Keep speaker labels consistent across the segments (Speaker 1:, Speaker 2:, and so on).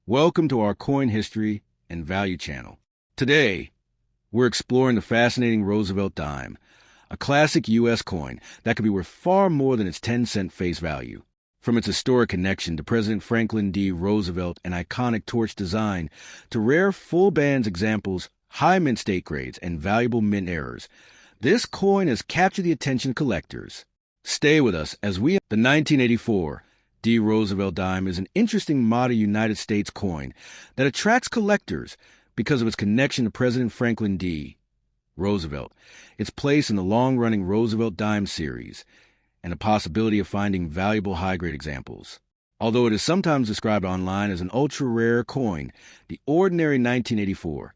Speaker 1: Welcome to our Coin History and Value channel. Today, we're exploring the fascinating Roosevelt Dime, a classic U.S. coin that could be worth far more than its 10-cent face value. From its historic connection to President Franklin D. Roosevelt and iconic torch design to rare full bands examples, high mint state grades, and valuable mint errors, this coin has captured the attention of collectors. Stay with us as the 1984 D. Roosevelt Dime is an interesting modern United States coin that attracts collectors because of its connection to President Franklin D. Roosevelt, its place in the long-running Roosevelt Dime series, and the possibility of finding valuable high-grade examples. Although it is sometimes described online as an ultra-rare coin, the ordinary 1984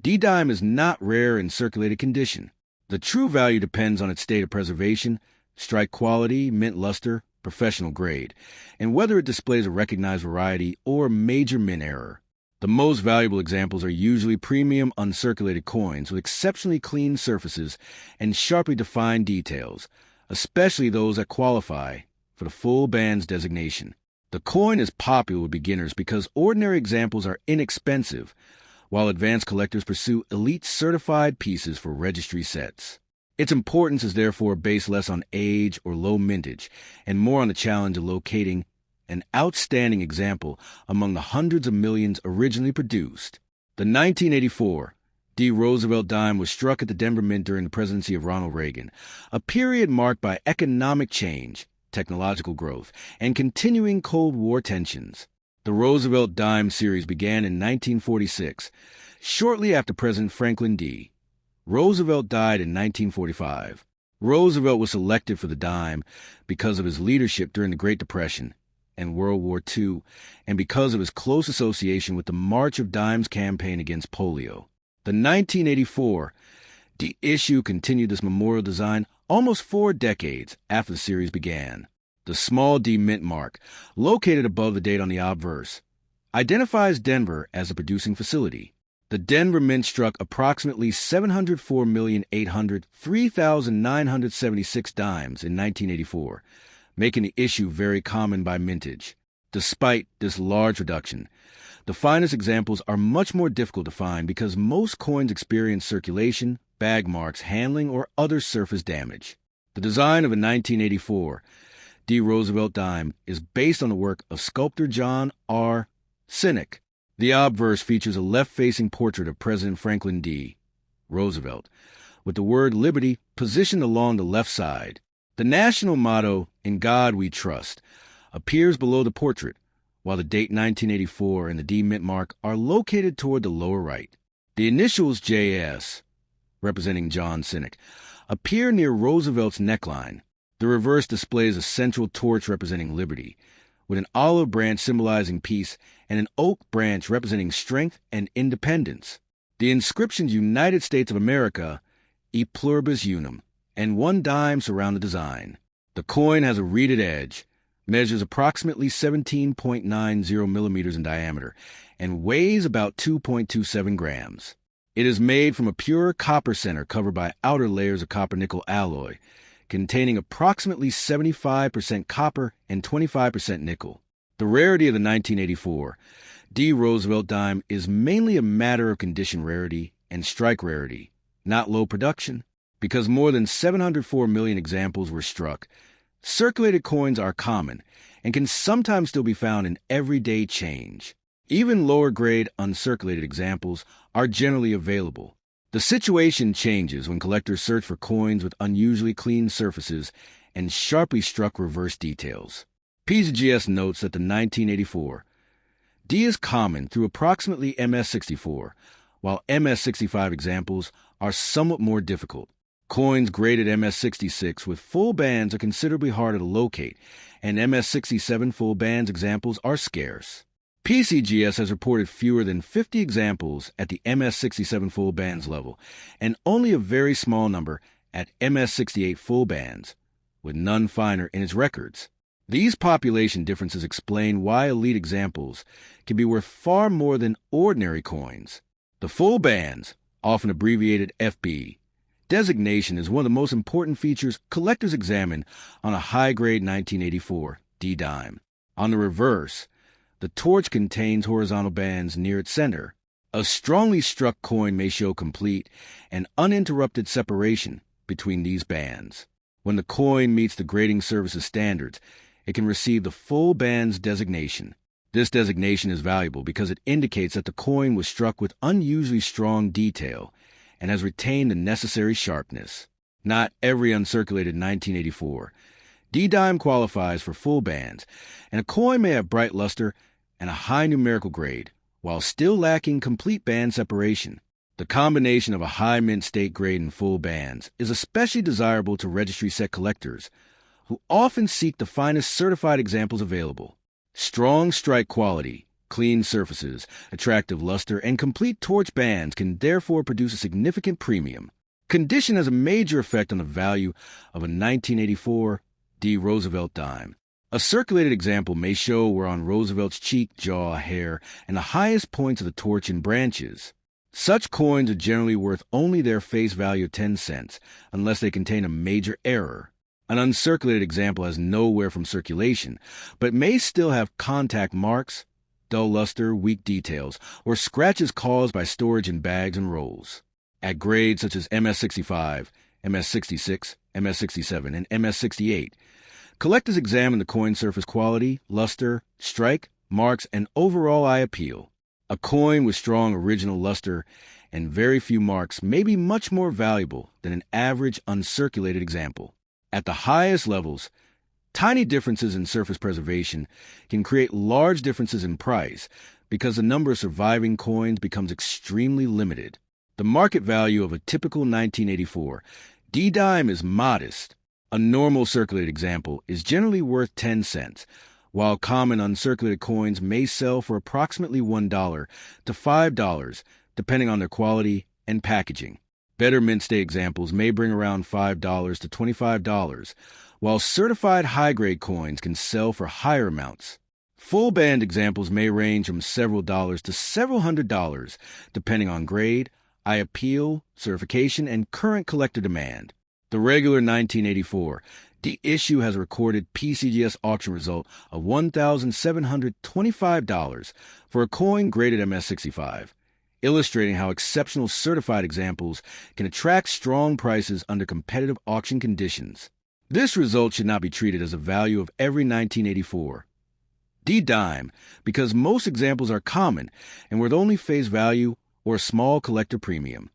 Speaker 1: D-Dime is not rare in circulated condition. The true value depends on its state of preservation, strike quality, mint luster, professional grade, and whether it displays a recognized variety or major mint error. The most valuable examples are usually premium uncirculated coins with exceptionally clean surfaces and sharply defined details, especially those that qualify for the full bands designation. The coin is popular with beginners because ordinary examples are inexpensive, while advanced collectors pursue elite certified pieces for registry sets. Its importance is therefore based less on age or low mintage and more on the challenge of locating an outstanding example among the hundreds of millions originally produced. The 1984 D. Roosevelt Dime was struck at the Denver Mint during the presidency of Ronald Reagan, a period marked by economic change, technological growth, and continuing Cold War tensions. The Roosevelt Dime series began in 1946, shortly after President Franklin D. Roosevelt died in 1945. Roosevelt was selected for the dime because of his leadership during the Great Depression and World War II, and because of his close association with the March of Dimes campaign against polio. The 1984 D issue continued this memorial design almost 4 decades after the series began. The small D mint mark, located above the date on the obverse, identifies Denver as a producing facility. The Denver Mint struck approximately 704,803,976 dimes in 1984, making the issue very common by mintage. Despite this large reduction, the finest examples are much more difficult to find because most coins experience circulation, bag marks, handling, or other surface damage. The design of a 1984 D. Roosevelt Dime is based on the work of sculptor John R. Sinek. The obverse features a left-facing portrait of President Franklin D. Roosevelt, with the word Liberty positioned along the left side. The national motto, "In God We Trust," appears below the portrait, while the date 1984 and the D mint mark are located toward the lower right. The initials JS, representing John Sinek, appear near Roosevelt's neckline. The reverse displays a central torch representing liberty, with an olive branch symbolizing peace and an oak branch representing strength and independence. The inscriptions United States of America, E pluribus unum, and 1 dime surround the design. The coin has a reeded edge, measures approximately 17.90 millimeters in diameter, and weighs about 2.27 grams. It is made from a pure copper center covered by outer layers of copper-nickel alloy, containing approximately 75% copper and 25% nickel. The rarity of the 1984 D. Roosevelt Dime is mainly a matter of condition rarity and strike rarity, not low production. Because more than 704 million examples were struck, circulated coins are common and can sometimes still be found in everyday change. Even lower-grade uncirculated examples are generally available. The situation changes when collectors search for coins with unusually clean surfaces and sharply struck reverse details. PZGS notes that the 1984 D is common through approximately MS64, while MS65 examples are somewhat more difficult. Coins graded MS66 with full bands are considerably harder to locate, and MS67 full bands examples are scarce. PCGS has reported fewer than 50 examples at the MS67 full bands level, and only a very small number at MS68 full bands, with none finer in its records. These population differences explain why elite examples can be worth far more than ordinary coins. The full bands, often abbreviated FB, designation is one of the most important features collectors examine on a high-grade 1984 D-Dime. On the reverse, the The torch contains horizontal bands near its center. A strongly struck coin may show complete and uninterrupted separation between these bands. When the coin meets the grading services standards, it can receive the full bands designation. This designation is valuable because it indicates that the coin was struck with unusually strong detail and has retained the necessary sharpness. Not every uncirculated 1984 D-dime qualifies for full bands, and a coin may have bright luster and a high numerical grade, while still lacking complete band separation. The combination of a high mint state grade and full bands is especially desirable to registry set collectors, who often seek the finest certified examples available. Strong strike quality, clean surfaces, attractive luster, and complete torch bands can therefore produce a significant premium. Condition has a major effect on the value of a 1984 D. Roosevelt dime. A circulated example may show where on Roosevelt's cheek, jaw, hair, and the highest points of the torch and branches. Such coins are generally worth only their face value of 10 cents, unless they contain a major error. An uncirculated example has no wear from circulation, but may still have contact marks, dull luster, weak details, or scratches caused by storage in bags and rolls. At grades such as MS65, MS66, MS67, and MS68, collectors examine the coin surface quality, luster, strike, marks, and overall eye appeal. A coin with strong original luster and very few marks may be much more valuable than an average uncirculated example. At the highest levels, tiny differences in surface preservation can create large differences in price because the number of surviving coins becomes extremely limited. The market value of a typical 1984 D-dime is modest. A normal circulated example is generally worth 10 cents, while common uncirculated coins may sell for approximately $1 to $5, depending on their quality and packaging. Better mint state examples may bring around $5 to $25, while certified high-grade coins can sell for higher amounts. Full band examples may range from several dollars to several $100s, depending on grade, eye appeal, certification, and current collector demand. The regular 1984 D issue has a recorded PCGS auction result of $1,725 for a coin graded MS65, illustrating how exceptional certified examples can attract strong prices under competitive auction conditions. This result should not be treated as a value of every 1984 D-dime because most examples are common and worth only face value or a small collector premium.